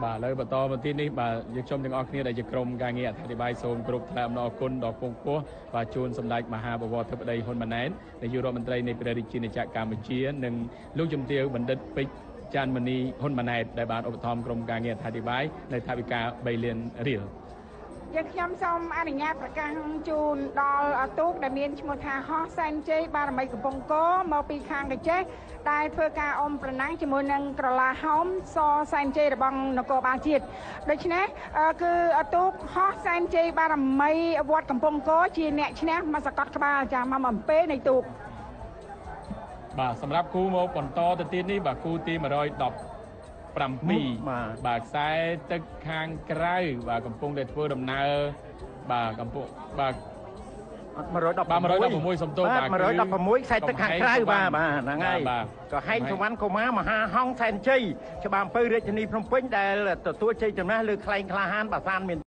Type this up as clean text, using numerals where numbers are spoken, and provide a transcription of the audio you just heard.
បាទលើបន្តមកទីនេះបាទយើងខ្ញុំទាំងអស់គ្នាដែលជាក្រុមការងារអធិប្បាយសូមគ្រប់ថ្លែងអំណរគុណដល់ពងពោះបាទជូនសម្ដេចមហាបវរធិបតីហ៊ុនម៉ាណែតនាយករដ្ឋមន្ត្រីនៃព្រះរាជាណាចក្រកម្ពុជានិងលោកជំទាវបណ្ឌិតពេជ្រចាន់មនីហ៊ុនម៉ាណែតដែលបានឧបត្ថម្ភក្រុមការងារអធិប្បាយនៅថវិកា3លានរៀលយើងខ្ញុំសូមអនុញ្ញាតប្រកាសជូនដល់ទូកដែលមានឈ្មោះថាហោះសែនជ័យបារមីកំពង់គោមកពីខាងកញ្ចេះដែលធ្វើការអមប្រណាំងជាមួយនឹងក្រឡាហោមសសែនជ័យរបស់នគរបាលជាតិដូច្នេះគឺទូកហោះសែនជ័យបារមីវត្តកំពង់គោជាអ្នកឈ្នះមកសកត់ក្បាលចាមកអំពេនៃទូកបាទសម្រាប់គូមកបន្តទៅទៀតនេះបាទគូទី117បាទខ្សែទឹកខាងក្រៅបាទកំពុងតែធ្វើដំណើរបាទកំពុងបាទ116សំទោសបាទ116ខ្សែទឹកខាងក្រៅបាទហ្នឹងហើយក៏ហែងសវណ្ណកុមារមហាហង្សសែនជ័យច្បារអំពើរាជធានីភ្នំពេញដែលទទួលជ័យជំនះលើខ្លែងក្លាហានបាសានមាន